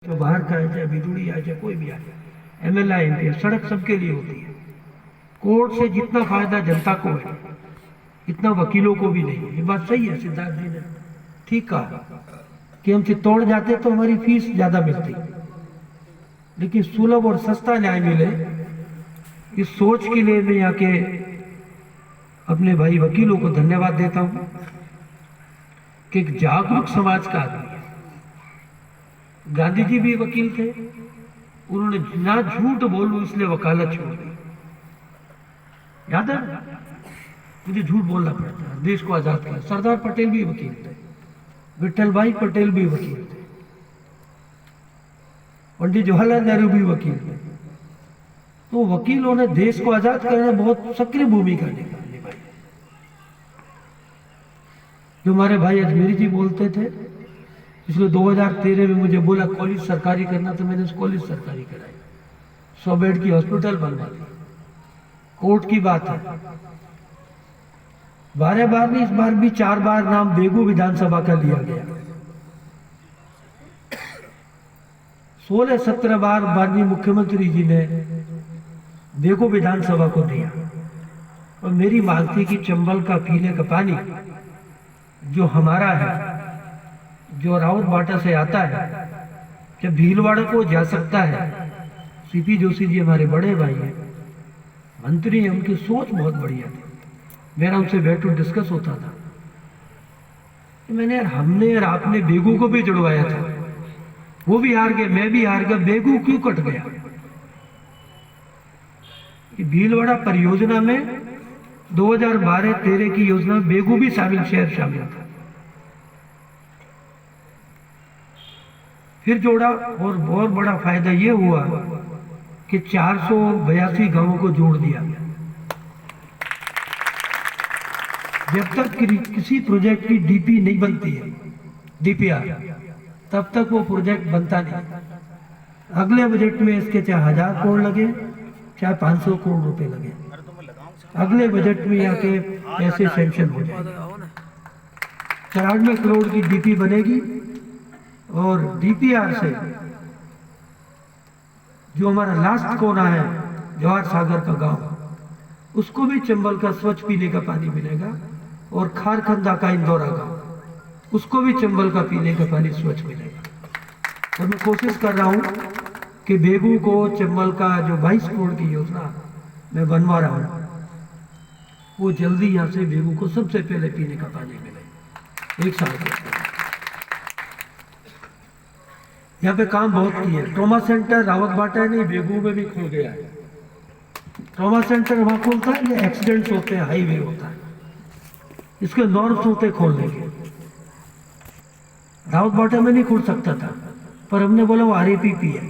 जो बाहर का है, चाहे बिजुड़ी आए, चाहे कोई भी आए, एमएलए एमपी, सड़क सबके लिए होती है। कोर्ट से जितना फायदा जनता को है इतना वकीलों को भी नहीं है। ये बात सही है, सिद्धार्थ जी ने ठीक कहा कि हम चित्तौड़ जाते तो हमारी फीस ज्यादा मिलती, लेकिन सुलभ और सस्ता न्याय मिले, इस सोच के लिए मैं यहाँ के अपने भाई वकीलों को धन्यवाद देता हूं कि एक जागरूक समाज का आदमी है। गांधी जी भी वकील थे, उन्होंने ना झूठ बोलूं इसलिए वकालत छोड़ दी। याद है, मुझे झूठ बोलना पड़ता है, देश को आजाद किया। सरदार पटेल भी वकील थे, विठल भाई पटेल भी वकील थे, पंडित जवाहरलाल नेहरू भी वकील थे। तो वकीलों ने देश को आजाद करने में बहुत सक्रिय भूमिका निभाई। जो हमारे भाई अजमेरी जी बोलते थे, इसलिए 2013 में मुझे बोला कॉलेज सरकारी करना, तो मैंने कॉलेज सरकारी कराई, 100 बेड की हॉस्पिटल बनवा दी। कोर्ट की बात है, 12 बार नहीं, इस बार भी 4 बार नाम बेगू विधानसभा का लिया गया। 16-17 बार माननीय मुख्यमंत्री जी ने बेगू विधानसभा को दिया। और मेरी मांग थी कि चंबल का पीने का पानी जो हमारा है, जो राउत बाटा से आता है, जब भीलवाड़ा को जा सकता है। सीपी जोशी जी हमारे बड़े भाई हैं, मंत्री हैं, उनकी सोच बहुत बढ़िया थी। मेरा उनसे बैठ टू डिस्कस होता था कि मैंने यार, हमने और आपने बेगू को भी जुड़वाया था, वो भी हार गए, मैं भी हार गया, बेगू क्यों कट गया? कि भीलवाड़ा परियोजना में 2012-13 की योजना में बेगू भी शहर शामिल था। फिर जोड़ा, और बहुत बड़ा फायदा ये हुआ कि 482 गांवों को जोड़ दिया गया। जब तक किसी प्रोजेक्ट की डीपी नहीं बनती है, डीपीआर, तब तक वो प्रोजेक्ट बनता नहीं। अगले बजट में इसके चाहे 1000 करोड़ लगे, चाहे 500 करोड़ रुपए लगे, अगले बजट में यहाँ के पैसे सैंक्शन हो जाएंगे। 94 करोड़ की डीपी बनेगी, और डीपीआर से जो हमारा लास्ट कोना है जवाहर सागर का गांव, उसको भी चंबल का स्वच्छ पीने का पानी मिलेगा। और खारखंदा का इंदौरा गांव, उसको भी चंबल का पीने का पानी स्वच्छ मिलेगा। और मैं कोशिश कर रहा हूं कि बेगू को चंबल का जो 22 करोड़ की योजना मैं बनवा रहा हूं, वो जल्दी यहां से बेगू को सबसे पहले पीने का पानी मिले। 1 साल के यहाँ पे काम बहुत किया। ट्रॉमा सेंटर रावत बाटा नहीं, बेगू में भी खुल गया है। ट्रॉमा सेंटर वहां खुलता है, ये एक्सीडेंट्स होते हैं, हाईवे होता है, इसके नॉर्म्स होते खोलने के। रावत बाटा में नहीं खुल सकता था, पर हमने बोला वो RAPP है,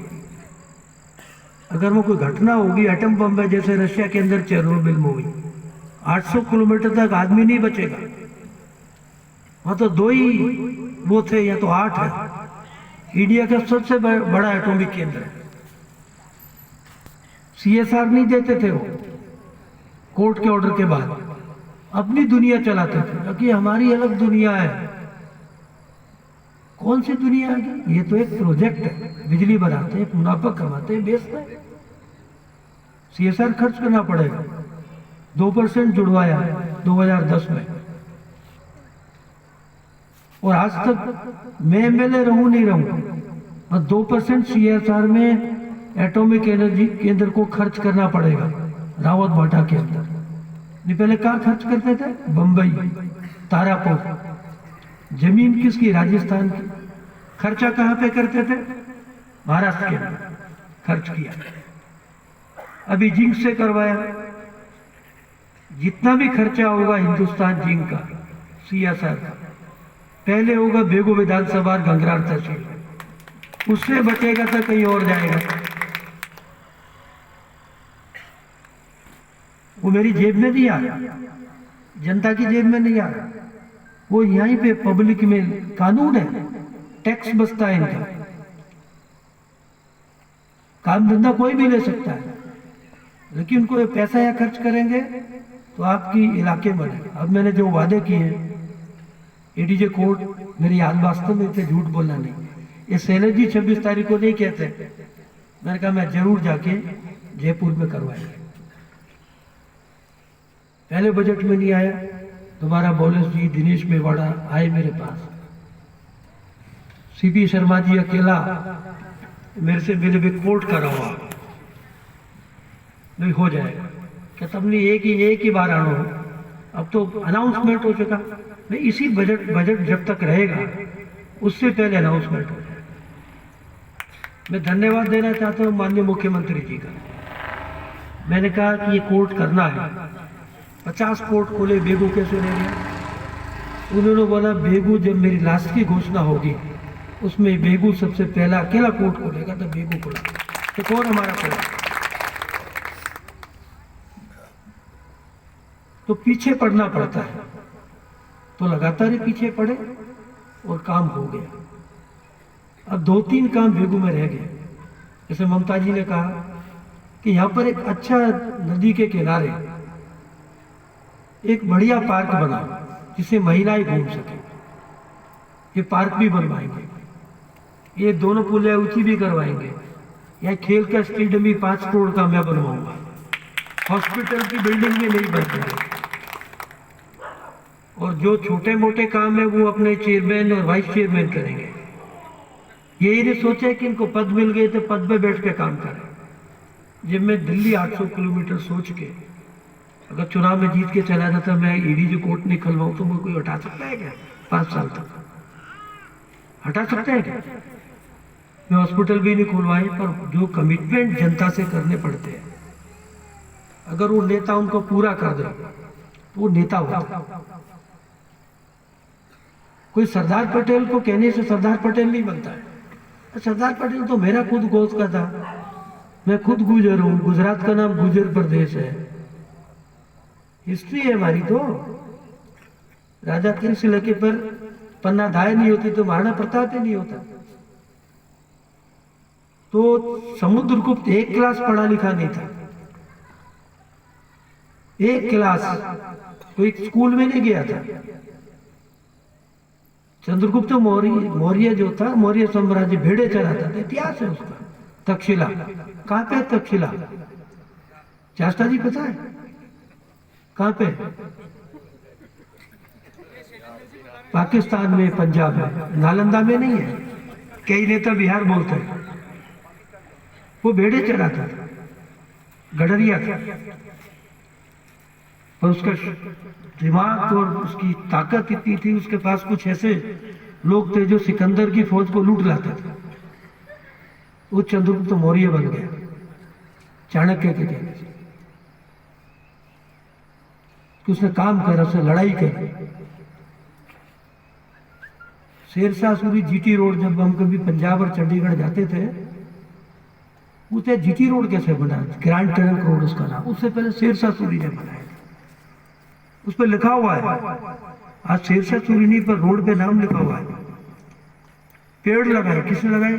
अगर वो कोई घटना होगी, एटम बम है, जैसे रशिया के अंदर चेरनोबिल में हुई, 800 किलोमीटर तक आदमी नहीं बचेगा। वहां तो 2 ही वो थे, या तो 8 है। इंडिया का सबसे बड़ा एटॉमिक केंद्र है। CSR नहीं देते थे वो, कोर्ट के ऑर्डर के बाद अपनी दुनिया चलाते थे कि हमारी अलग दुनिया है। कौन सी दुनिया है? ये तो एक प्रोजेक्ट है, बिजली बनाते हैं, मुनाफा कमाते हैं, बेचते हैं। CSR खर्च करना पड़ेगा। 2% जुड़वाया 2010 में, और आज तक मैं MLA रहूं नहीं रहूं, और 2% CSR में एटॉमिक एनर्जी केंद्र को खर्च करना पड़ेगा रावत बाटा के अंदर। नहीं, पहले कहाँ खर्च करते थे? बंबई, तारापुर। जमीन किसकी? राजस्थान की। खर्चा कहाँ पे करते थे? महाराष्ट्र के अंदर खर्च किया। अभी जिंक से करवाया। जितना भी खर्चा होगा हिंदुस्तान जिंक का, CSR का, पहले होगा बेगू विधानसभा गंगरार तहसील, उससे बचेगा तो कहीं और जाएगा। वो मेरी जेब में नहीं आ रहा, जनता की जेब में नहीं आ रहा, वो यहीं पे पब्लिक में कानून है, टैक्स बचता है इनका। काम धंधा कोई भी ले सकता है, लेकिन उनको पैसा या खर्च करेंगे तो आपकी इलाके में। अब मैंने जो वादे किए हैं, ADJ कोर्ट, मेरी याद वास्तव में थे, झूठ बोलना नहीं, ये शैलेश जी 26 तारीख को नहीं कहते। मैंने कहा मैं जरूर जाके जयपुर में करवाएंगे। पहले बजट में नहीं आया, दोबारा बोले जी दिनेश मेवाड़ा आए मेरे पास, सीपी शर्मा जी अकेला मेरे से मेरे भी कोर्ट करा हुआ नहीं हो जाएगा। क्या तब नहीं एक ही बार आना हो, अब तो अनाउंसमेंट हो चुका। नहीं, इसी बजट जब तक रहेगा उससे पहले अनाउंसमेंट हो जाए। मैं धन्यवाद देना चाहता हूँ माननीय मुख्यमंत्री जी का। मैंने कहा कि ये कोर्ट करना है, 50 कोर्ट खोले, बेगू कैसे रह गया। उन्होंने बोला बेगू जब मेरी लास्ट की घोषणा होगी उसमें बेगू सबसे पहला अकेला कोर्ट खोलेगा, तो बेगू खोला। तो कौन हमारा खोला? तो पीछे पड़ना पड़ता है, तो लगातार ही पीछे पड़े और काम हो गया। अब 2-3 काम बेगू में रह गए। जैसे ममता जी ने कहा कि यहाँ पर एक अच्छा नदी के किनारे एक बढ़िया पार्क बना जिसे महिलाएं घूम सके, ये पार्क भी बनवाएंगे। ये दोनों पुलिया ऊंची भी करवाएंगे। यहाँ खेल का स्टेडियम भी 5 करोड़ का मैं बनवाऊंगा। हॉस्पिटल की बिल्डिंग में नहीं बनेगी। और जो छोटे मोटे काम है वो अपने चेयरमैन और वाइस चेयरमैन करेंगे। यही नहीं सोचे कि इनको पद मिल गए तो पद पे बैठ के काम करें। जब मैं दिल्ली 800 किलोमीटर सोच के अगर चुनाव में जीत के चला जाता, मैं ईडी कोर्ट नहीं खुलवाऊं तो कोई हटा सकता है क्या? 5 साल तक हटा सकता है क्या? मैं हॉस्पिटल भी नहीं खुलवाए, पर जो कमिटमेंट जनता से करने पड़ते हैं, अगर वो नेता उनको पूरा कर दे तो वो नेता होता। कोई सरदार पटेल को कहने से सरदार पटेल नहीं बनता है। सरदार पटेल तो मेरा खुद गोद का था, मैं खुद गुजर हूं। गुजरात का नाम गुजर प्रदेश है, हिस्ट्री है हमारी। तो राजा कृष्ण पर पन्ना धाय नहीं होती तो महाराणा प्रताप ही नहीं होता। तो समुद्रगुप्त 1 क्लास पढ़ा लिखा नहीं था, 1 क्लास कोई स्कूल में नहीं गया था। चंद्रगुप्त मौर्य जो था, मौर्य साम्राज्य भेड़े चराता था, इतिहास है उसका। तक्षशिला कहां पे? तक्षशिला शास्त्रा जी पता है कहां पे? पाकिस्तान में, पंजाब में, नालंदा में नहीं है। कई नेता बिहार बोलते हैं। वो भेड़े चराता था, गडरिया था, पर उसका दिमाग और उसकी ताकत इतनी थी। उसके पास कुछ ऐसे लोग थे जो सिकंदर की फौज को लूट लाते थे। वो चंद्रगुप्त मौर्य बन गया चाणक्य के कहने से। उसने काम करा, उसने लड़ाई करी। शेरशाह सूरी जीटी रोड, जब हम कभी पंजाब और चंडीगढ़ जाते थे, उसे जीटी रोड कैसे बना? ग्रैंड ट्रंक रोड उसका नाम, उससे पहले शेरशाह सूरी ने बनाया। उस पर लिखा हुआ है, आज शेरशाह सूरी नहीं पर रोड पे नाम लिखा हुआ है। पेड़ लगाए, किसने लगाए?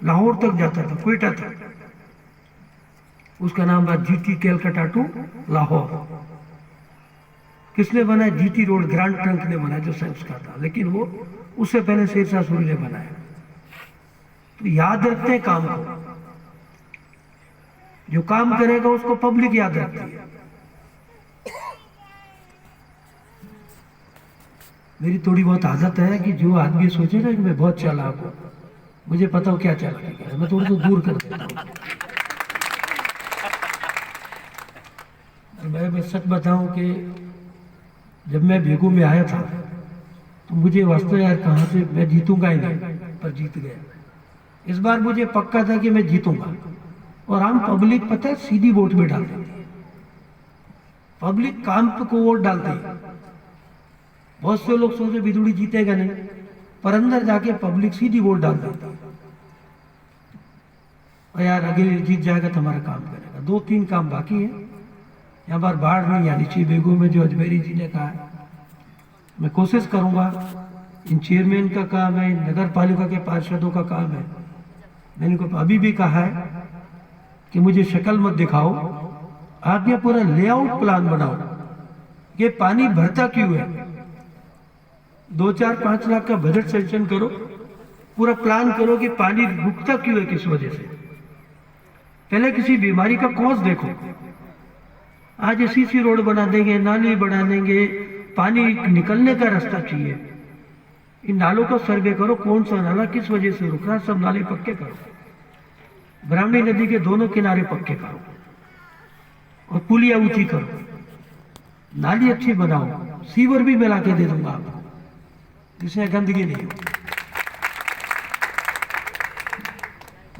लाहौर तक जाता था, क्वेटा तक। उसका नाम था जीटी कैलकाटा टू लाहौर। किसने बनाया? जीटी रोड ग्रैंड ट्रंक ने बनाया, जो साइंस का था। लेकिन वो उससे पहले शेरशाह सूरी ने बनाया। तो याद रखते हैं काम को। जो काम करेगा उसको पब्लिक याद रखती है। मेरी थोड़ी बहुत आदत है कि जो आदमी सोचे ना कि मैं बहुत चालाक हूं, मुझे पता हो क्या चालाकी है, मैं थोड़ा सा दूर कर देता हूं। मैं सच बताऊं कि जब मैं बेगू में आया था तो मुझे वास्तव यार कहां से मैं जीतूंगा ही नहीं, पर जीत गया। इस बार मुझे पक्का था कि मैं जीतूंगा। और हम पब्लिक पता है सीधी वोट में डाल देती है। पब्लिक काम को वोट डालती है। बहुत से लोग सोचे बिदुड़ी जीतेगा नहीं, पर अंदर जाके पब्लिक सीधी वोट डाल देती है। और यार अगर जीत जाएगा तो हमारा काम करेगा। 2-3 काम बाकी है। यहाँ पर बाढ़ नहीं आनी चाहिए बेगू में, जो अजमेरी जी ने कहा है। मैं कोशिश करूंगा। इन चेयरमैन का काम है, नगर पालिका के पार्षदों का काम है। मैंने को अभी भी कहा है कि मुझे शक्ल मत दिखाओ, आप ये पूरा लेआउट प्लान बनाओ। ये पानी भरता क्यों है? 2-4-5 लाख का बजट सेंक्शन करो, पूरा प्लान करो कि पानी रुकता क्यों है, किस वजह से। पहले किसी बीमारी का कॉज देखो। आज ऐसी सी रोड बना देंगे, नाली बना देंगे, पानी निकलने का रास्ता चाहिए। इन नालों का सर्वे करो, कौन सा नाला किस वजह से रुक रहा, सब नाले पक्के करो। ब्राह्मणी नदी के दोनों किनारे पक्के करो और पुलिया ऊंची करो, नाली अच्छी बनाओ, सीवर भी मिला के दे दूंगा आपको, जिसमें गंदगी नहीं हो।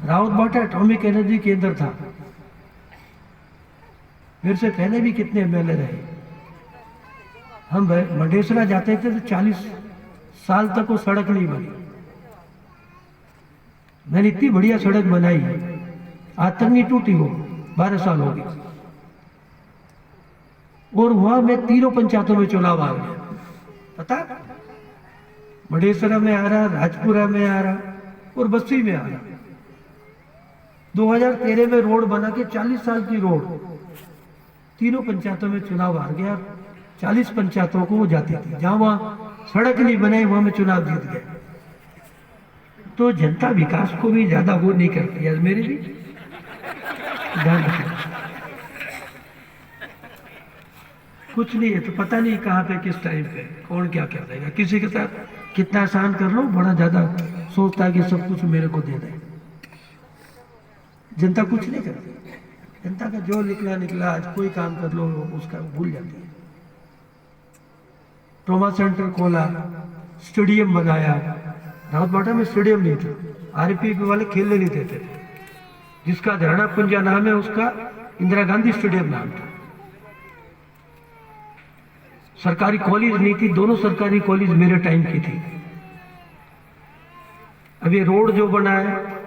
रावतबाटा एटॉमिक एनर्जी केंद्र था, मेरे से पहले भी कितने एमएलए रहे। हम मंडेसरा जाते थे तो 40 साल तक वो सड़क नहीं बनी। मैंने इतनी बढ़िया सड़क बनाई, आज तक नहीं टूटी वो, 12 साल हो गए। और वहां मैं तीनों पंचायतों में चुनाव आ गया, पता, मंडेसरा में आ रहा, राजपुरा में आ रहा और बस्सी में आ रहा। 2013 में रोड बना के 40 साल की रोड, तीनों पंचायतों में चुनाव हार गया। 40 पंचायतों को वो जाती थी, जहां वहां सड़क नहीं बनाई वहां में चुनाव जीत गए। तो जनता विकास को भी ज्यादा वो नहीं करती है, मेरे भी ध्यान रखना। कुछ नहीं है तो पता नहीं कहाँ पे किस टाइम पे कौन क्या कर देगा। किसी के साथ कितना आसान कर लो, बड़ा ज्यादा सोचता है कि सब कुछ मेरे को दे दे। जनता कुछ नहीं करती, जनता का जो निकला निकला, आज कोई काम कर लो उसका भूल जाती है। ट्रॉमा सेंटर खोला, स्टेडियम बनाया। रावतबाटा में स्टेडियम नहीं था, आरपीपी वाले खेलने नहीं देते थे। जिसका धरणा पुंजा नाम है उसका इंदिरा गांधी स्टेडियम नाम था। सरकारी कॉलेज नहीं थी, दोनों सरकारी कॉलेज मेरे टाइम की थी। अब ये रोड जो बना है,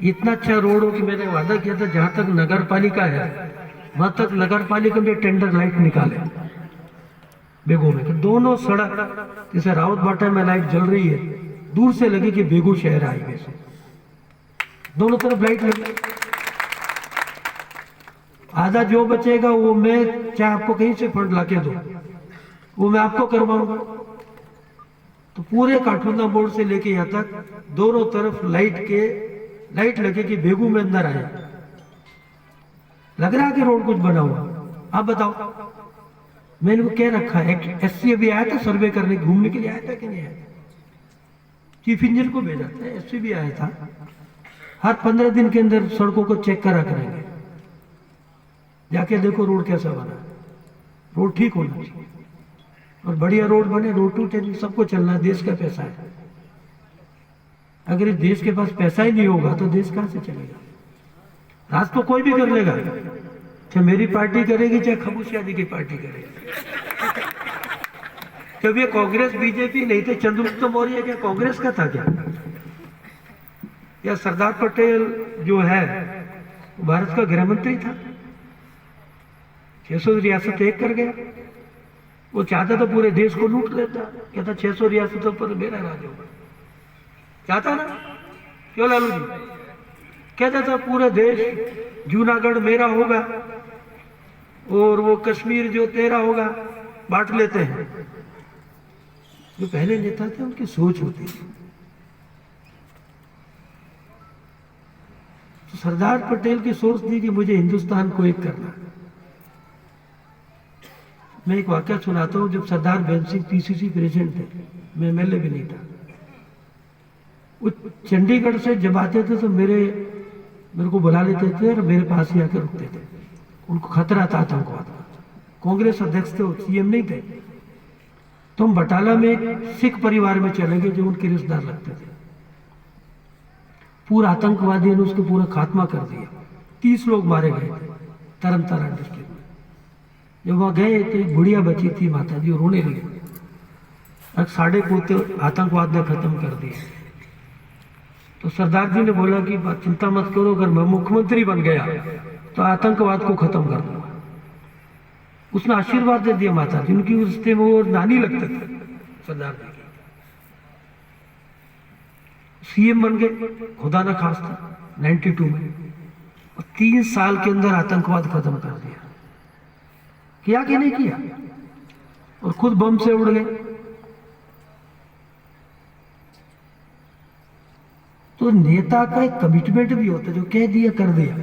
इतना अच्छा रोड हो कि मैंने वादा किया था जहां तक नगर पालिका है वहां तक नगर पालिका में टेंडर लाइट निकाले बेगू में। तो दोनों सड़क, जैसे रावतबाटा में लाइट जल रही है, दूर से लगे कि बेगू शहर हाईवे से दोनों तरफ लाइट लगी। आधा जो बचेगा वो मैं, चाहे आपको कहीं से फंड लाके दो, वो मैं आपको करवाऊंगा। तो पूरे काठगोदाम बोर्ड से लेके यहाँ तक दोनों तरफ लाइट लगे कि बेगू में अंदर आए। लग रहा है कि रोड कुछ बना हुआ। आप बताओ, मैंने को कह रखा है, एससी अभी आया था सर्वे करने, घूमने के लिए आया था कि नहीं आया? चीफ इंजीनियर को भेजा था, एससी भी आया था। हर 15 दिन के अंदर सड़कों को चेक करा करेंगे, जाके देखो रोड कैसा बना। रोड ठीक होना चाहिए और बढ़िया रोड बने, रोड टूटे नहीं। सबको चलना, देश का पैसा है। अगर इस देश के पास पैसा ही नहीं होगा तो देश कहां से चलेगा? राज तो कोई भी कर लेगा, चाहे मेरी पार्टी करेगी चाहे खबूस यादी की पार्टी करेगी। जब ये कांग्रेस बीजेपी नहीं थे, चंद्रगुप्त मौर्य क्या कांग्रेस का था क्या? या सरदार पटेल जो है भारत का गृह मंत्री था, 600 रियासत एक कर गया। वो चाहता था पूरे देश को लूट लेता, कहता 600 रियासतों पर मेरा राज होगा। चाहता ना, क्यों लालू जी? कहता था पूरा देश, जूनागढ़ मेरा होगा और वो कश्मीर जो तेरा होगा, बांट लेते हैं। जो पहले नेता थे उनकी सोच होती थी। तो सरदार पटेल की सोच थी कि मुझे हिंदुस्तान को एक करना। मैं एक वाक्य सुनाता हूं। जब सरदार बेन सिंह पीसीसी प्रेसिडेंट थे, मैं एमएलए भी नहीं था, वो चंडीगढ़ से जब आते थे तो मेरे को बुला लेते थे और मेरे पास ही आकर रुकते थे। उनको खतरा था आतंकवाद का। कांग्रेस अध्यक्ष थे, सीएम नहीं थे। तो हम बटाला में एक सिख परिवार में चले गए जो उनके रिश्तेदार लगते थे। पूरा आतंकवादियों ने उसको पूरा खात्मा कर दिया। 30 लोग मारे गए थे तरन तारण डिस्ट्रिक्ट में। जब वहां गए तो एक बुढ़िया बची थी, माता जी, रोने लगी। अब 5.5 आतंकवाद ने खत्म कर दिया। तो सरदार जी ने बोला कि चिंता मत करो, अगर मैं मुख्यमंत्री बन गया तो आतंकवाद को खत्म कर दूंगा। उसने आशीर्वाद दे दिया माता जी, उनकी उस रिश्ते में वो नानी लगते थे सरदार जी की। सीएम बन गए, खुदा ना खास्ता 92 में, और 3 साल के अंदर आतंकवाद खत्म कर दिया। किया कि नहीं किया? और खुद बम से उड़ गए। तो नेता का एक कमिटमेंट भी होता है, जो कह दिया कर दिया।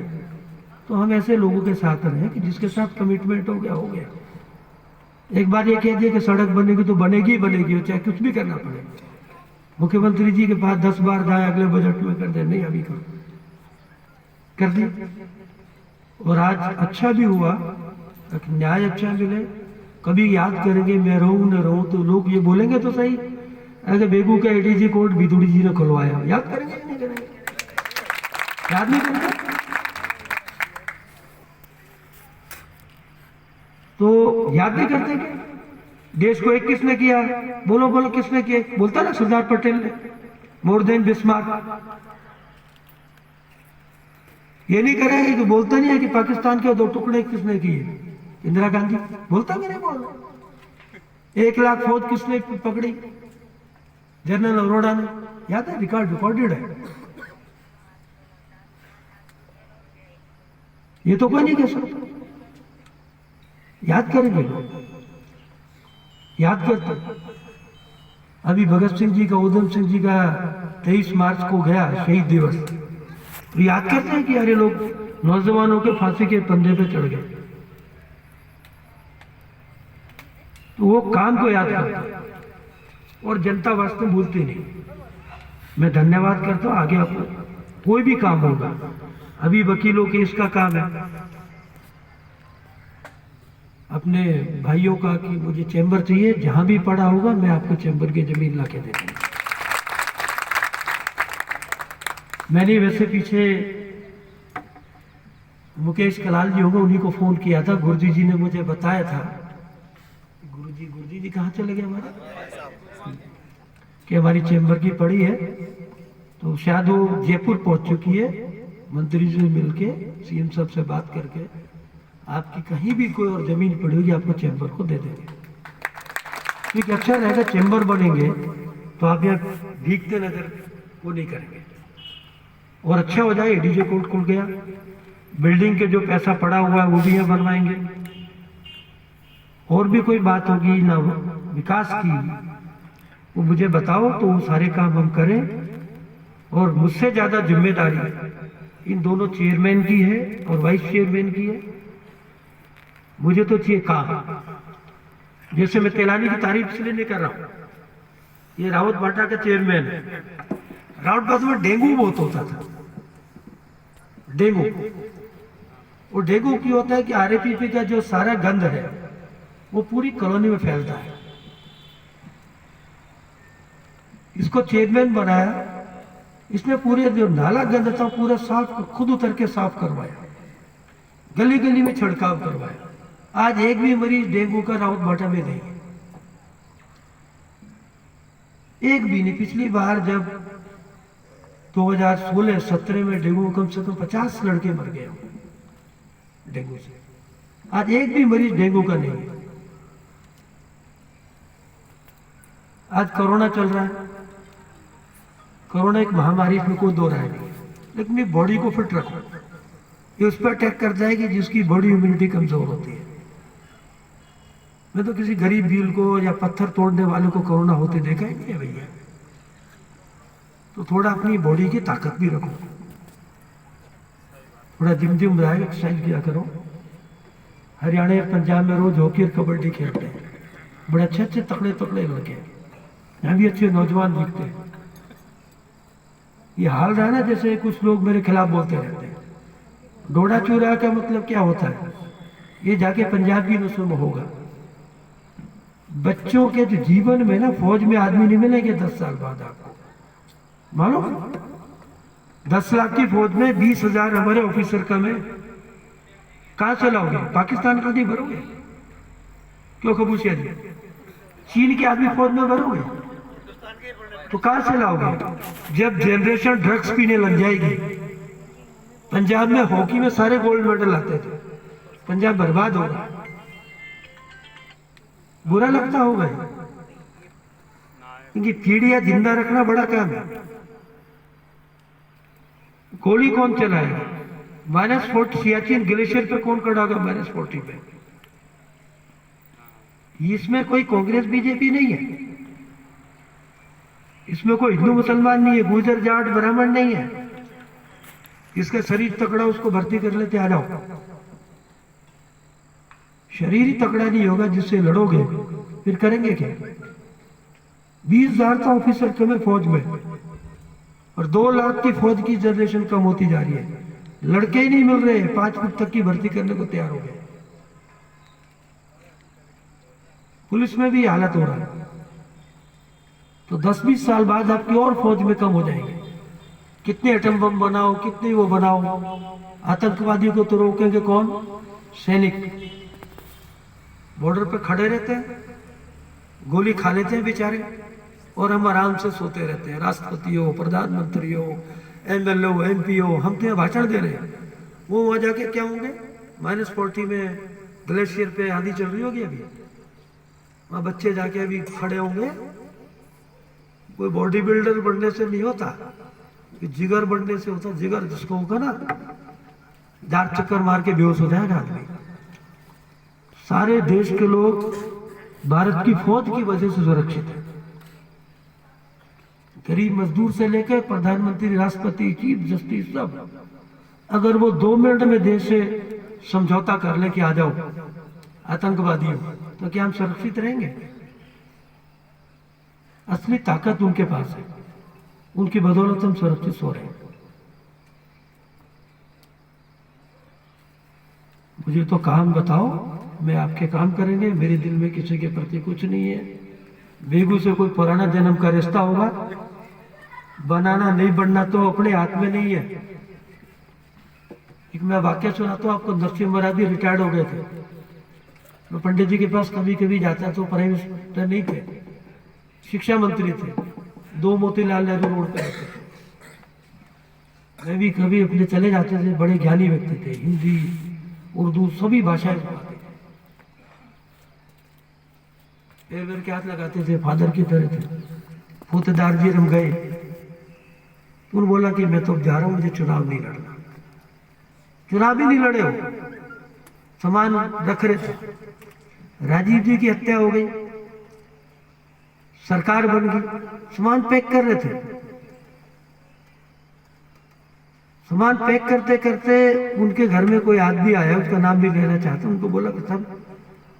तो हम ऐसे लोगों के साथ रहे कि जिसके साथ कमिटमेंट हो गया हो गया। एक बार ये कह दिया कि सड़क बनेगी तो बनेगी ही बनेगी, चाहे कुछ भी करना पड़े। मुख्यमंत्री जी के पास 10 बार जाए, अगले बजट में कर दे, नहीं अभी करो, कर दिया। और आज अच्छा भी हुआ, न्याय अच्छा मिले। कभी याद करेंगे, मैं रहूं न रहूं तो लोग ये बोलेंगे तो सही, अगर बेगू का एडीजी कोर्ट बिदुड़ी जी ने खुलवाया, याद करेंगे नहीं करेंगे? याद नहीं करेंगे? तो याद नहीं करते क्या? देश को एक किसने किया? बोलो बोलो किसने किया? बोलता ना सरदार पटेल ने, मोर देन बिस्मार्क। ये नहीं करेंगे कि बोलता नहीं है कि पाकिस्तान के 2 टुकड़े किसने किए? इंदिरा गांधी। बोलता कि नहीं बोल? 1 लाख फौज किसने पकड़ी? जनरल अरोड़ा ने। याद है? रिकॉर्डेड है। ये तो कोई नहीं कह सकता। याद करेंगे लोग, याद करते। अभी भगत सिंह जी का, उधम सिंह जी का 23 मार्च को गया शहीद दिवस, तो याद करते हैं कि अरे लोग नौजवानों के फांसी के फंदे पे चढ़ गए। तो वो काम को याद करता और जनता वास्तव में भूलती नहीं। मैं धन्यवाद करता हूं। आगे आपको कोई भी काम होगा, अभी वकीलों के इसका काम है अपने भाइयों का कि मुझे चैम्बर चाहिए, जहां भी पड़ा होगा मैं आपको चैम्बर की जमीन ला के दे दूंगा। मैंने वैसे पीछे मुकेश कलाल जी होंगे, उन्हीं को फोन किया था। गुरुजी जी ने मुझे बताया था, गुरुजी जी कहाँ चले गए हमारे, कि हमारी चैम्बर की पड़ी है। तो शायद वो जयपुर पहुंच चुकी है, मंत्री जी से मिलके, सीएम साहब से बात करके आपकी कहीं भी कोई और जमीन पड़ी होगी आपको चैम्बर को दे देंगे। क्योंकि अच्छा रहेगा, चैम्बर बनेंगे तो आप यहाँ भीगते नजर वो नहीं करेंगे, और अच्छा हो जाए। एडीजे कोर्ट खुल गया, बिल्डिंग के जो पैसा पड़ा हुआ है वो भी यहाँ बनवाएंगे। और भी कोई बात होगी ना विकास की, वो मुझे बताओ, तो वो सारे काम हम करें। और मुझसे ज्यादा जिम्मेदारी इन दोनों चेयरमैन की है और वाइस चेयरमैन की है। मुझे तो चाहिए काम। जैसे मैं तेलानी की तारीफ इसलिए नहीं कर रहा हूं, ये रावत भाटा का चेयरमैन है। रावत भाटा में डेंगू बहुत होता था, डेंगू। और डेंगू क्यों होता है कि आरएपीपी का जो सारा गंद है वो पूरी कॉलोनी में फैलता है। इसको चेयरमैन बनाया, इसने पूरे जो नाला गंद था पूरा साफ, खुद उतर के साफ करवाया, गली गली में छिड़काव करवाया। आज एक भी मरीज डेंगू का रावत भाटा में नहीं है, एक भी नहीं। पिछली बार जब 2016-17 में डेंगू में कम से कम 50 लड़के मर गए डेंगू से, आज एक भी मरीज डेंगू का नहीं है। आज कोरोना चल रहा है, कोरोना एक महामारी, इसमें कोई दो राय नहीं है, लेकिन अपनी बॉडी को फिट रखो। ये उस पर अटैक कर जाएगी जिसकी बॉडी इम्यूनिटी कमजोर होती है। मैं तो किसी गरीब भील को या पत्थर तोड़ने वाले को कोरोना होते देखा ही नहीं है भैया। तो थोड़ा अपनी बॉडी की ताकत भी रखो, थोड़ा जिम बनाए, एक्सरसाइज किया करो। हरियाणा या पंजाब में रोज हॉकी और कबड्डी खेलते हैं, बड़े अच्छे अच्छे तकड़े तकड़े लड़के, यहाँ भी अच्छे नौजवान दिखते हैं। ये हाल रहा ना, जैसे कुछ लोग मेरे खिलाफ बोलते रहते हैं, डोडा चूरा का मतलब क्या होता है, ये जाके पंजाब की नस्लों में होगा। बच्चों के जो जीवन में ना, फौज में आदमी नहीं मिलेंगे 10 साल बाद आपको, मालूम? 10 लाख की फौज में 20,000 हमारे ऑफिसर कम है। कहां से लाओगे? पाकिस्तान का नहीं भरोगे? क्यों खबूसिया जी? चीन के आदमी फौज में भरोगे? तो कहां से लाओगे? जब जनरेशन ड्रग्स पीने लग जाएगी। पंजाब में हॉकी में सारे गोल्ड मेडल आते थे, पंजाब बर्बाद होगा। बुरा लगता होगा, क्योंकि पीढ़ियां जिंदा रखना बड़ा काम है। गोली कौन चलाएगा? -40 सियाचिन ग्लेशियर पे कौन खड़ा होगा? -40 पे। इसमें कोई कांग्रेस बीजेपी नहीं है, इसमें कोई हिंदू मुसलमान नहीं है, गुर्जर जाट ब्राह्मण नहीं है। इसका शरीर तकड़ा उसको भर्ती कर लेते, आ जाओ। शरीर ही तकड़ा नहीं होगा जिससे लड़ोगे फिर करेंगे क्या? 20,000 तो ऑफिसर कम है फौज में, और 2 लाख की फौज की जनरेशन कम होती जा रही है। लड़के ही नहीं मिल रहे, 5 फुट तक की भर्ती करने को तैयार हो गए। पुलिस में भी हालत हो रहा है। तो 10-20 साल बाद आपकी और फौज में कम हो जाएंगे। कितने एटम बम बनाओ, कितने वो बनाओ, आतंकवादियों को तो रोकेंगे कौन? सैनिक बॉर्डर पे खड़े रहते हैं, गोली खा लेते हैं बेचारे, और हम आराम से सोते रहते हैं। राष्ट्रपति हो, प्रधानमंत्री हो, एमएलए हो, एमपी हो, हम तो भाषण दे रहे हैं। वो वहां जाके क्या होंगे? -40 में ग्लेशियर पे आंधी चल रही होगी अभी, वहां बच्चे जाके अभी खड़े होंगे। कोई बॉडी बिल्डर बनने से नहीं होता, जिगर बनने से होता। जिगर जिसको होगा ना, 4 चक्कर मार के बेहोश हो जाएगा आदमी। सारे देश के लोग भारत की फौज की वजह से सुरक्षित है। गरीब मजदूर से लेकर प्रधानमंत्री, राष्ट्रपति, चीफ जस्टिस सब, अगर वो 2 मिनट में देश से समझौता कर ले कि आ जाओ आतंकवादियों, तो क्या हम सुरक्षित रहेंगे? असली ताकत उनके पास है, उनकी बदौलत हम सुरक्षित सो रहे हैं। मुझे तो काम बताओ, मैं आपके काम करेंगे। मेरे दिल में किसी के प्रति कुछ नहीं है। बेगू से कोई पुराना जन्म का रिश्ता होगा, बनाना नहीं बनना तो अपने हाथ में नहीं है। एक मैं वाक्य सुनाता हूं आपको। नरसिंह महाराज रिटायर्ड हो गए थे, मैं पंडित जी के पास कभी कभी जाता, तो प्राइम मिनिस्टर नहीं थे, शिक्षा मंत्री थे। 2 मोतीलाल नेहरू रोड पे रहते थे। मैं भी कभी अपने चले जाते थे। बड़े ज्ञानी व्यक्ति थे, हिंदी उर्दू सभी भाषाएं बोलते थे। पैर के हाथ लगाते थे, फादर की तरह थे। फूतेदार जी हम गए, उन्होंने बोला कि मैं तो जा रहा हूं, मुझे चुनाव नहीं लड़ना। चुनाव ही नहीं लड़े हो, सामान रख रहे थे। राजीव जी की हत्या हो गई, सरकार बन गई, सामान पैक कर रहे थे। सामान पैक करते करते उनके घर में कोई आदमी आया, उसका नाम भी लेना चाहता हूं। उनको बोला कि सब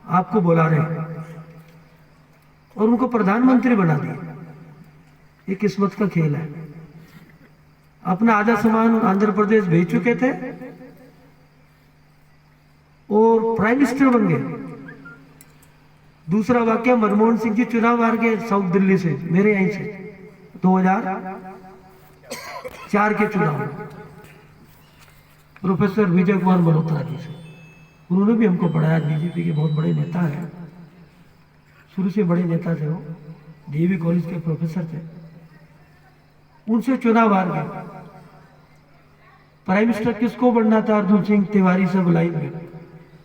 आपको बुला रहे हैं, और उनको प्रधानमंत्री बना दिया। ये किस्मत का खेल है। अपना आधा सामान आंध्र प्रदेश भेज चुके थे और प्राइम मिनिस्टर बन गए। दूसरा वाक्य, मनमोहन सिंह जी चुनाव हार गए साउथ दिल्ली से, मेरे यहीं से 2004 के चुनाव में, प्रोफेसर विजय कुमार मल्होत्रा जी से। उन्होंने भी हमको पढ़ाया, बीजेपी के बहुत बड़े नेता हैं, शुरू से बड़े नेता थे वो, डीएवी कॉलेज के प्रोफेसर थे। उनसे चुनाव हार गए। प्राइम मिनिस्टर किसको बनना था? अर्जुन सिंह तिवारी सब लाइन में,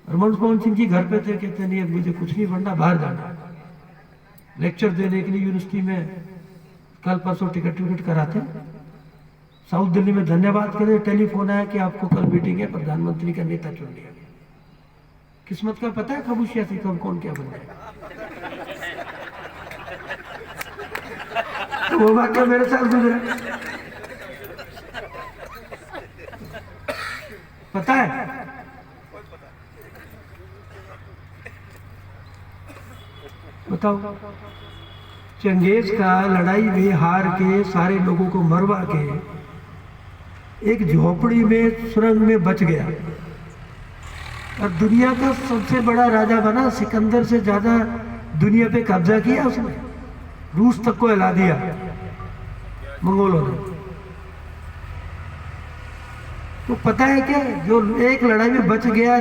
और मनमोहन सिंह जी घर पे थे, कहते नहीं अब मुझे कुछ नहीं बनना, बाहर जाना, लेक्चर देने के लिए यूनिवर्सिटी में। कल परसों टिकट विकट कराते, साउथ दिल्ली में धन्यवाद करे, टेलीफोन आया कि आपको कल मीटिंग है, प्रधानमंत्री का नेता चुन लिया गया। किस्मत का पता है खबूशिया थी, कब कौन क्या बन जाए। तो वो वाक्य मेरे साथ गुजरा, पता है। बताओ, चंगेज का लड़ाई में हार के सारे लोगों को मरवा के एक झोपड़ी में सुरंग में बच गया, और दुनिया का सबसे बड़ा राजा बना। सिकंदर से ज्यादा दुनिया पे कब्जा किया उसने, रूस तक को हिला दिया मंगोलों ने। तो पता है क्या, जो एक लड़ाई में बच गया,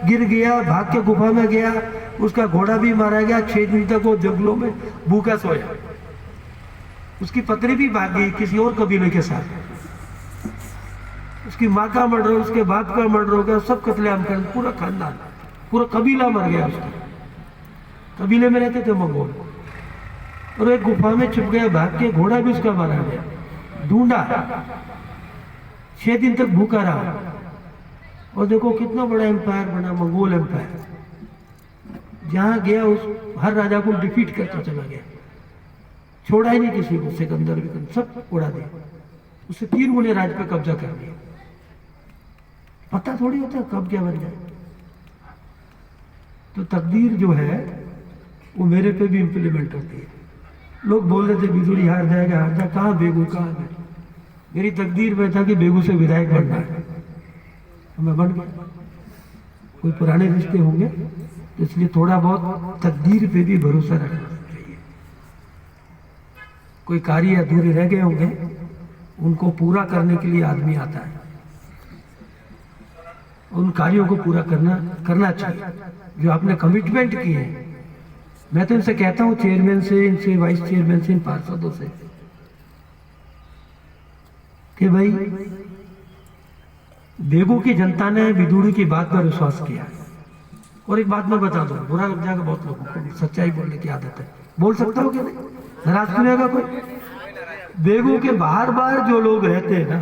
गिर गया, भाग के गुफा में गया, उसका घोड़ा भी मारा गया, 6 दिन तक वो जंगलों में भूखा सोया। उसकी पत्नी भी भाग गई किसी और कबीले के साथ, उसकी माँ का मर्डर, उसके बाप का मर्डर हो गया, सब कत्लेआम कर, पूरा खानदान, पूरा कबीला मर गया। उसके कबीले में रहते थे मंगोल, और एक गुफा में छुप गया भाग के, घोड़ा भी उसका मारा गया, ढूंढा, 6 दिन तक भूखा रहा। और देखो कितना बड़ा एम्पायर बना, मंगोल एम्पायर। जहां गया उस हर राजा को डिफीट करता चला गया। छोड़ा ही नहीं किसी को, सिकंदर विकंदर सब उड़ा दिया, उससे 3 गुने राज्य पे कब्जा कर लिया। पता थोड़ी होता कब क्या बन जाए। तो तकदीर जो है वो मेरे पे भी इम्प्लीमेंट होती है। लोग बोल रहे थे बिजुली हार जाएगा, हार जाए, कहाँ बेगू कहाँ है। मेरी तकदीर में था कि बेगू से विधायक बनना है, तो मैं बन गया। कोई पुराने रिश्ते होंगे तो इसलिए थोड़ा बहुत तकदीर पे भी भरोसा रखना चाहिए। कोई कार्य अधूरे रह गए होंगे, उनको पूरा करने के लिए आदमी आता है, उन कार्यों को पूरा करना चाहिए जो आपने कमिटमेंट किए हैं। मैं तो इनसे कहता हूं, चेयरमैन से, इनसे वाइस चेयरमैन से, इन पार्षदों से, कि भाई बेगू की जनता ने विदुड़ी की बात पर विश्वास किया। और एक बात मैं बता दूं, बुरा लग जाएगा बहुत लोगों को, सच्चाई बोलने की आदत है, बोल सकता हूं कि नहीं, नाराज सुनेगा कोई। बेगू के बाहर बाहर जो लोग रहते हैं ना,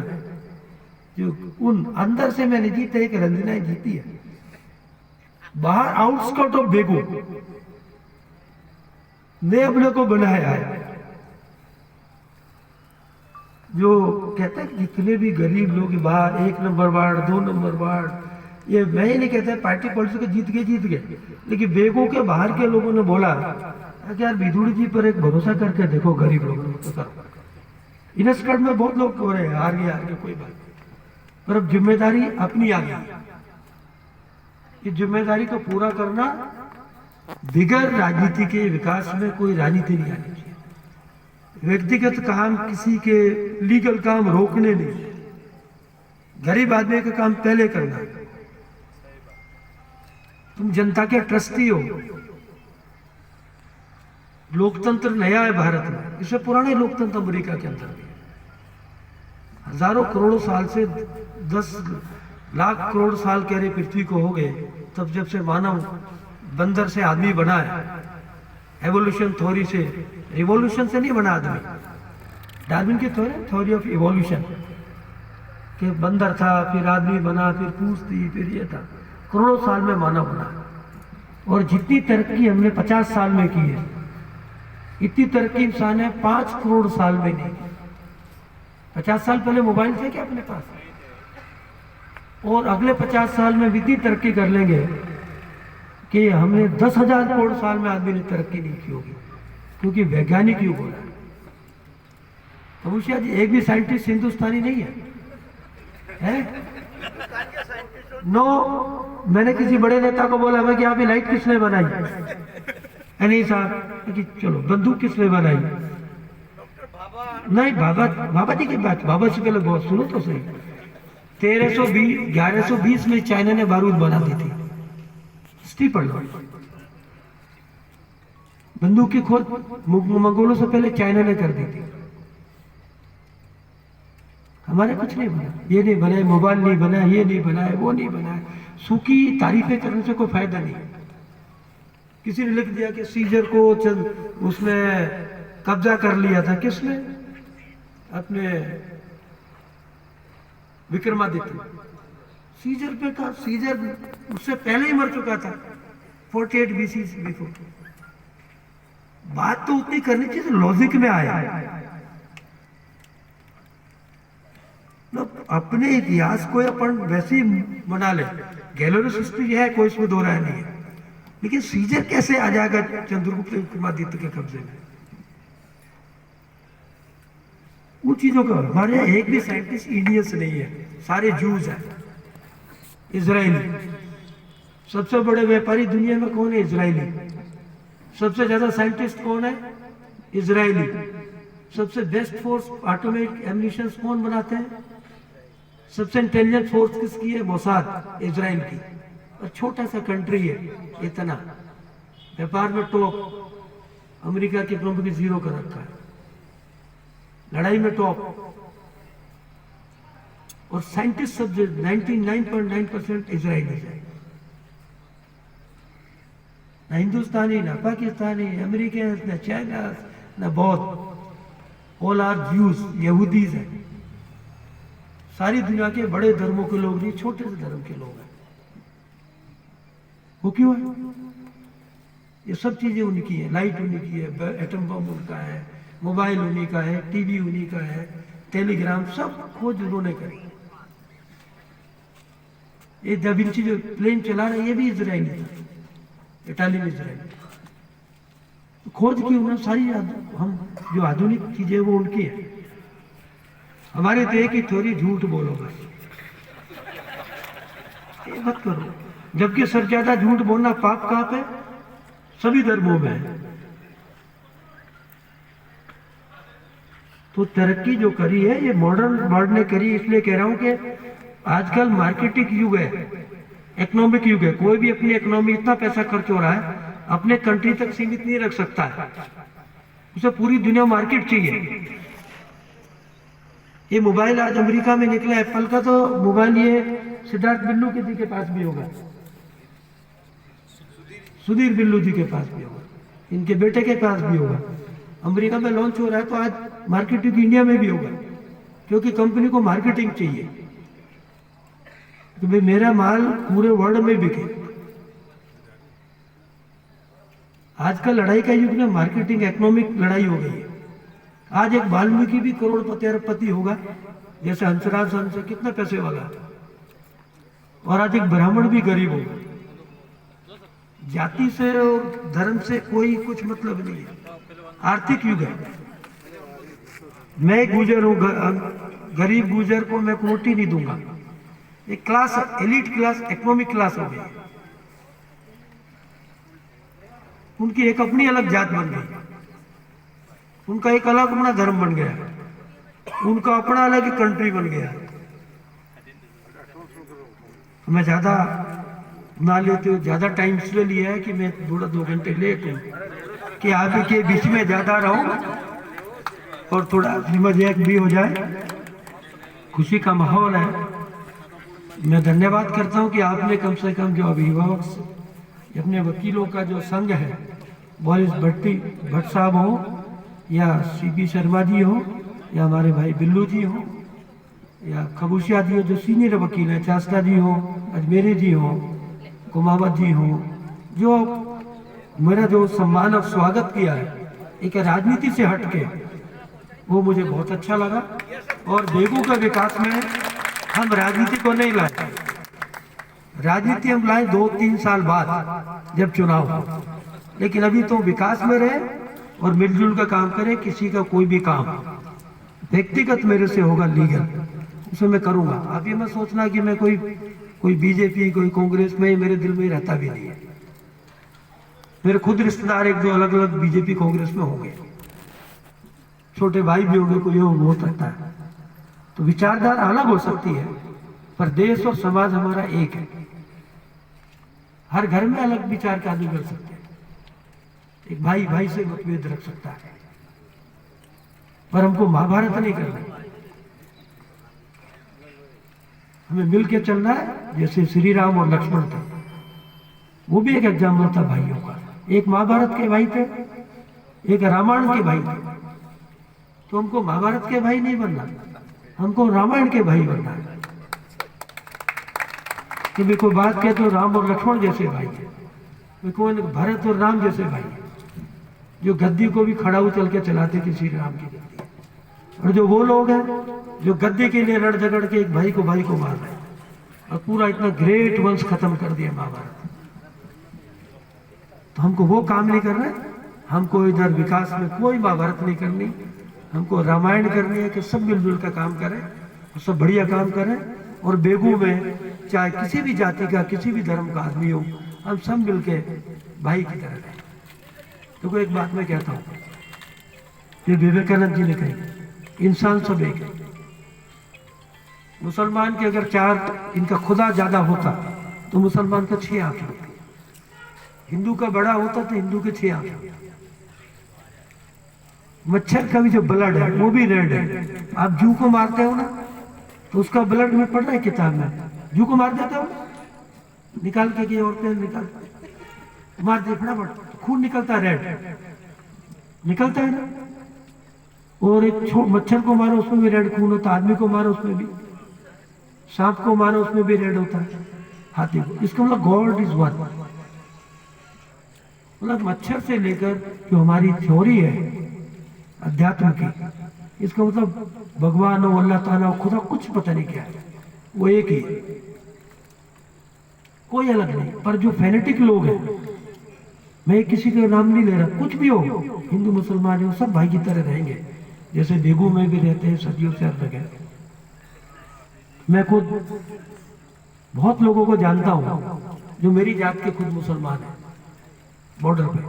जो उन अंदर से मैंने जीते, एक रंजना जीती है, बाहर आउटस्कर्ट ऑफ बेगू ने अपने को बनाया है। जो कहता है कि जितने भी गरीब लोग बाहर 1 नंबर वार्ड, 2 नंबर वार्ड, ये मैं ही नहीं कहता पार्टी पॉलिटिक्स जीत गए, लेकिन बेगू के बाहर के लोगों ने बोला कि यार विदुड़ी जी पर एक भरोसा करके देखो, गरीब लोगों को करो। इनस्कर्ट में बहुत लोग हो रहे हैं, हार गया कोई बात, पर अब जिम्मेदारी अपनी आ गई। ये जिम्मेदारी को पूरा करना, बिगैर राजनीति के विकास में कोई राजनीति नहीं आनी चाहिए। व्यक्तिगत काम, किसी के लीगल काम रोकने नहीं, गरीब आदमी का काम पहले करना। तुम जनता के ट्रस्टी हो। लोकतंत्र नया है भारत में, इससे पुराने लोकतंत्र अमेरिका के अंदर भी हजारों करोड़ों साल से 10 लाख करोड़ साल कह रहे पृथ्वी को हो गए, तब जब से मानव बंदर से आदमी बना है, एवोल्यूशन थ्योरी से, रिवॉल्यूशन से नहीं बना आदमी। डार्विन की थ्योरी ऑफ इवोल्यूशन कि बंदर था, फिर आदमी बना, फिर पूंछ थी, फिर ये था, करोड़ों साल में मानव बना। और जितनी तरक्की हमने 50 साल में की है, इतनी तरक्की इंसान ने 5 करोड़ साल में नहीं की। 50 साल पहले मोबाइल थे क्या अपने पास? और अगले 50 साल में भी इतनी तरक्की कर लेंगे कि हमने 10,000 करोड़ साल में आदमी ने तरक्की नहीं की होगी, क्योंकि वैज्ञानिक युग हो रहा है। तो जी एक भी साइंटिस्ट हिंदुस्तानी नहीं है? नो, मैंने किसी बड़े नेता को बोला मैं कि आप ये लाइट किसने बनाई? नहीं साहब, कि चलो बंदूक किसने बनाई? नहीं, बाबा जी की बात, बाबा से पहले बहुत सुनो तो सही। 1120 में चाइना ने बारूद बना दी थी, हिस्ट्री पढ़ लो। बंदूक की खोज मंगोलों से पहले चाइना ने कर दी थी। हमारे कुछ नहीं बना, ये नहीं बनाए, मोबाइल नहीं बना, ये नहीं बनाए, वो नहीं बनाए। सूखी तारीफें करने से कोई फायदा नहीं। किसी ने लिख दिया कि सीजर को उसने कब्जा कर लिया था, किसने? अपने विक्रमादित्य। सीजर पे था, सीजर उससे पहले ही मर चुका था, 48 BC बिफोर। बात तो उतनी करनी चाहिए, लॉजिक में आया। अपने इतिहास को अपन वैसे ही बना ले। गैलोरस हिस्ट्री है, कोई इसमें दो राय नहीं है, लेकिन सीजर कैसे आ जाएगा चंद्रगुप्त विक्रमादित्य के कब्जे में? उन चीजों का हमारे यहाँ एक भी साइंटिस्ट इंडियंस नहीं है, सारे जूस हैं, इजरायली। सबसे बड़े व्यापारी दुनिया में कौन है? इजरायली। सबसे ज्यादा साइंटिस्ट कौन है? इजरायली। सबसे बेस्ट फोर्स ऑटोमेटिक एम्यूनिशन कौन बनाते हैं? सबसे इंटेलिजेंट फोर्स किसकी है? मोसाद, इजराइल की। और छोटा सा कंट्री है, इतना व्यापार में टॉप, अमेरिका की इकोनॉमी 0 कर रखा है, लड़ाई में टॉप। और साइंटिस्ट सब 99.9% इजरायली है, ना हिंदुस्तानी, ना पाकिस्तानी, अमेरिकन, ना चाइना, ना बौद्ध। ऑल आर ज्यूज, यहूदीज हैं। सारी दुनिया के बड़े धर्मों के लोग नहीं, छोटे से धर्म के लोग हैं। वो क्यों है? ये सब चीजें उनकी है, लाइट उनकी है, एटम बम उनका है, मोबाइल उन्हीं का है, टीवी उन्हीं का है, टेलीग्राम, सब खोज उन्होंने करी। ये दा विंची जो प्लेन चला रहा है ये भी इजरायली था, इटालियन इजरायली। खोज की उन्होंने सारी, हम जो आधुनिक चीजें वो उनकी है। हमारे तो एक ही थ्योरी, झूठ बोलो बस, ये मत करो। जबकि सबसे ज्यादा झूठ बोलना पाप कहाँ पे? सभी धर्मों में है। तो तरक्की जो करी है ये मॉडर्न वर्ल्ड ने करी, इसलिए कह रहा हूं कि आजकल मार्केटिंग युग है, इकोनॉमिक युग है। कोई भी अपनी इकोनॉमी इतना पैसा खर्च हो रहा है, अपने कंट्री तक सीमित नहीं रख सकता है, उसे पूरी दुनिया मार्केट चाहिए। ये मोबाइल आज अमेरिका में निकला एप्पल का, तो मोबाइल ये सिद्धार्थ बिल्लू जी के पास भी होगा, सुधीर बिल्लू जी के पास भी होगा, इनके बेटे के पास भी होगा। अमेरिका में लॉन्च हो रहा है तो आज मार्केटिंग इंडिया में भी होगा, क्योंकि कंपनी को मार्केटिंग चाहिए कि भाई मेरा माल पूरे वर्ल्ड में बिके। आज का लड़ाई का युग में मार्केटिंग इकोनॉमिक लड़ाई हो गई है। आज एक वाल्मीकि भी करोड़पति अरबपति होगा, जैसे हंसराज हंस कितना पैसे वाला है, और आज एक ब्राह्मण भी गरीब होगा। जाति से और धर्म से कोई कुछ मतलब नहीं है, आर्थिक युग है। मैं गुजर हूं, गरीब गुजर को मैं रोटी नहीं दूंगा। एक class, elite class, economic class हो गई, उनकी एक अपनी अलग जात बन गई, उनका एक अलग अपना धर्म बन गया, उनका अपना अलग कंट्री बन गया। मैं ज्यादा ना लेते हो, ज्यादा टाइम इसलिए लिया है कि मैं थोड़ा 2 घंटे लेट हूँ कि आपके बीच में ज्यादा रहूं और थोड़ा मजाक भी हो जाए, खुशी का माहौल है। मैं धन्यवाद करता हूं कि आपने कम से कम जो अभिभावक अपने वकीलों का जो संघ है, बोरिस भट्ट साहब हो या सीपी शर्मा जी हो या हमारे भाई बिल्लू जी हो या खबूसिया जी हो जो सीनियर वकील है, चास्ता जी हो, अजमेरी जी हो, कुमावत जी हो, जो मेरा जो सम्मान और स्वागत किया है एक राजनीति से हटके, वो मुझे बहुत अच्छा लगा। और बेगू का विकास में हम राजनीति को नहीं लाए, राजनीति हम लाए 2-3 साल बाद जब चुनाव हो, लेकिन अभी तो विकास में रहे और मिलजुल का काम करें। किसी का कोई भी काम व्यक्तिगत मेरे से होगा लीगल, उसे मैं करूंगा। आप ये मत सोचना कि मैं कोई बीजेपी, कोई कांग्रेस में, मेरे दिल में रहता भी नहीं है। मेरे खुद रिश्तेदार एक दो अलग अलग बीजेपी कांग्रेस में होंगे, छोटे भाई भी होंगे, कोई हो सकता है। तो विचारधारा अलग हो सकती है, पर देश और समाज हमारा एक है। हर घर में अलग विचार का आदमी कर सकते हैं, एक भाई भाई से मतभेद रख सकता है, पर हमको महाभारत नहीं करना। हमें मिल के चलना है। जैसे श्री राम और लक्ष्मण थे, वो भी एक एग्जाम्पल था भाइयों का। एक महाभारत के भाई थे, एक रामायण के भाई थे। तो हमको महाभारत के भाई नहीं बनना, हमको रामायण के भाई बनना है। कि भी कोई बात कहे तो राम और लक्ष्मण जैसे भाई है, कोई भरत और राम जैसे भाई है, जो गद्दी को भी खड़ा उचल के चलाते थे, श्री राम की गद्दी। और जो वो लोग हैं जो गद्दी के लिए लड़ झगड़ के एक भाई को मार रहे और पूरा इतना ग्रेट वंश खत्म कर दिया महाभारत। तो हमको वो काम नहीं करना है। हमको इधर विकास में कोई महाभारत नहीं करनी, हमको रामायण करनी है कि सब मिलजुल का काम करें और सब बढ़िया काम करें। और बेगू में चाहे किसी भी जाति का, किसी भी धर्म का आदमी हो, हम सब मिलके भाई की तरह रहें। तो एक बात मैं कहता हूँ, ये विवेकानंद जी ने कही, इंसान सब एक है। मुसलमान के अगर 4, इनका खुदा ज्यादा होता तो मुसलमान का 6 आंख होते, हिंदू का बड़ा होता तो हिंदू के 6 आंख होते। मच्छर का भी जो ब्लड है वो भी रेड है। आप जू को मारते हो ना, तो उसका ब्लड में पढ़ रहा है किताब में, जू को मार देते हो निकाल के, कि औरतें निकाल मार दे फटाफट, खून निकलता रेड निकलता है ना। और एक मच्छर को मारो उसमें भी रेड खून होता है, आदमी को मारो उसमें भी, सांप को मारो उसमें भी रेड होता है, हाथी को। इसका मतलब गॉड इज वन। मतलब मच्छर से लेकर जो हमारी थ्योरी है, अध्यात्म की। इसका मतलब भगवान हो, अल्लाह ताला हो, खुदा, कुछ पता नहीं क्या है, वो एक ही है, कोई अलग नहीं। पर जो फैनेटिक लोग हैं, मैं किसी का नाम नहीं ले रहा, कुछ भी हो, हिंदू मुसलमान हो, सब भाई की तरह रहेंगे, जैसे बेगू में भी रहते हैं सदियों से हर जगह। मैं खुद बहुत लोगों को जानता हूँ जो मेरी जात के खुद मुसलमान हैं, बॉर्डर पे।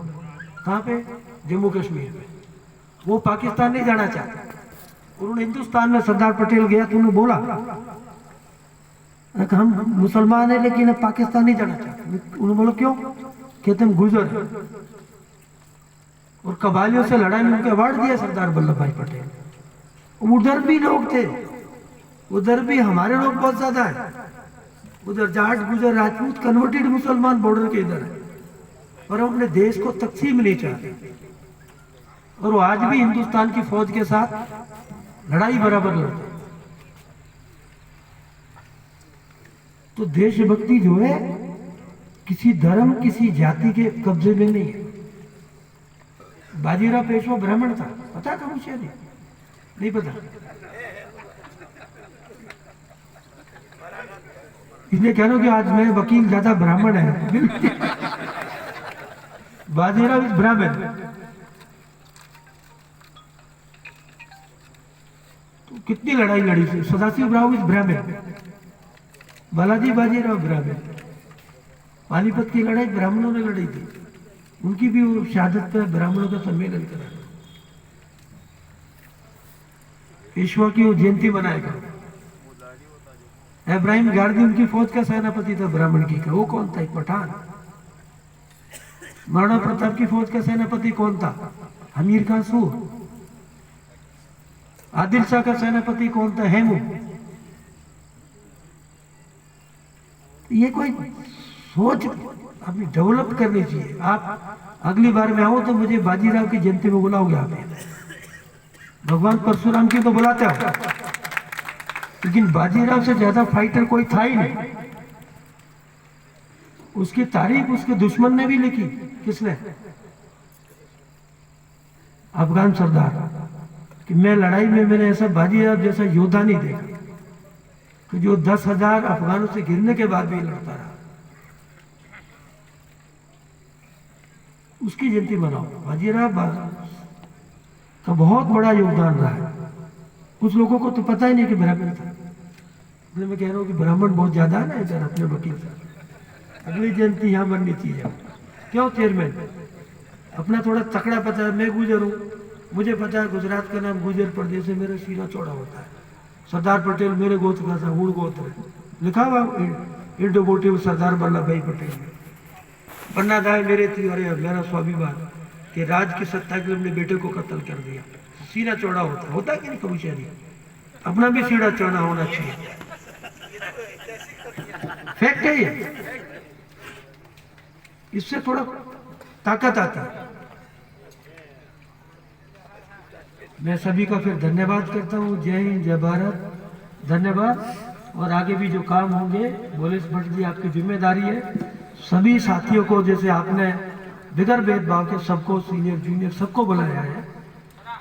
कहाँ पे? जम्मू कश्मीर में। वो पाकिस्तान नहीं जाना चाहते, उन्होंने हिंदुस्तान में सरदार पटेल गया तो उन्होंने बोला हम मुसलमान हैं लेकिन अब पाकिस्तान नहीं जाना चाहते। उन्होंने बोला क्यों? कहते हम गुजर हैं। और कबालियों से लड़ाई में उनको अवार्ड दिया सरदार वल्लभ भाई पटेल। उधर भी लोग थे, उधर भी हमारे लोग बहुत ज्यादा है, उधर जाट, गुजर, राजपूत, कन्वर्टेड मुसलमान बॉर्डर के इधर है, और हम अपने देश को तकसीम नहीं चाहते। और वो आज भी हिंदुस्तान की फौज के साथ लड़ाई बराबर लड़ते। तो देशभक्ति जो है किसी धर्म, किसी जाति के कब्जे में नहीं है। बाजीराव पेशवा ब्राह्मण था, पता था मुझे? नहीं पता। इसलिए कह रहा हूं कि आज मैं वकील ज्यादा ब्राह्मण है। बाजीराव इज ब्राह्मण। तो कितनी लड़ाई लड़ी थी। सदाशिव राव इज ब्राह्मण, बालाजी बाजीराव ब्राह्मण। पानीपत की लड़ाई ब्राह्मणों ने लड़ी थी, उनकी भी वो शहादत पर ब्राह्मणों का सम्मेलन करा, पेशवा की वो जयंती मनाएगा। इब्राहिम गार्दी उनकी फौज का सेनापति था, ब्राह्मण की का। वो कौन था? एक पठान। महाराणा प्रताप की फौज का सेनापति कौन था? हमीर खान सूर। आदिल शाह का सेनापति कौन था? हेमू। ये कोई सोच अपनी डेवलप करनी चाहिए। आप अगली बार में आओ तो मुझे बाजीराव की जयंती में बुलाओगे आप। भगवान परशुराम की तो बुलाते हो, लेकिन बाजीराव से ज्यादा फाइटर कोई था ही नहीं। उसकी तारीफ उसके दुश्मन ने भी लिखी। किसने? अफगान सरदार, कि मैं लड़ाई में मैंने ऐसा बाजीराव जैसा योद्धा नहीं देखा कि जो 10,000 अफगानों से गिरने के बाद भी लड़ता रहा। उसकी जयंती मनाओ। बाजीराव का बहुत बड़ा योगदान रहा है। कुछ लोगों को तो पता ही नहीं कि ब्राह्मण था। इसलिए मैं कह रहा हूँ कि ब्राह्मण बहुत ज्यादा है ना इधर अपने वकील साहब। अगली जयंती यहाँ बननी चाहिए। क्यों चेयरमैन? अपना थोड़ा तकड़ा पता है। मैं गुजर हूँ, मुझे पता है गुजरात का नाम गुजर प्रदेश है, मेरा सीना चौड़ा होता है। सरदार पटेल मेरे गोत्र का था, हुड़ गोत्र लिखा हुआ इंडो मोटिव सरदार वल्लभ भाई पटेल ने। पन्ना दाए मेरे थी, अरे मेरा स्वाभिमान कि राज की सत्ता के लिए अपने बेटे को कत्ल कर दिया। सीना चौड़ा होता है कि नहीं? कभी नहीं। अपना भी सीना चौड़ा होना चाहिए। फैक्ट है ये। इससे थोड़ा ताकत आता है। मैं सभी का फिर धन्यवाद करता हूँ। जय हिंद, जय भारत, धन्यवाद। और आगे भी जो काम होंगे, बोलेश भट्ट जी आपकी जिम्मेदारी है। सभी साथियों को जैसे आपने बिगर भेदभाव के सबको, सीनियर जूनियर सबको बुलाया है,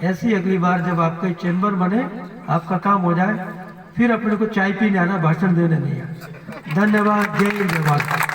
ऐसी अगली बार जब आपका चैम्बर बने, आपका काम हो जाए, फिर अपने को चाय पीने आना, भाषण देने नहीं आना। धन्यवाद। जय हिंद, जय भारत।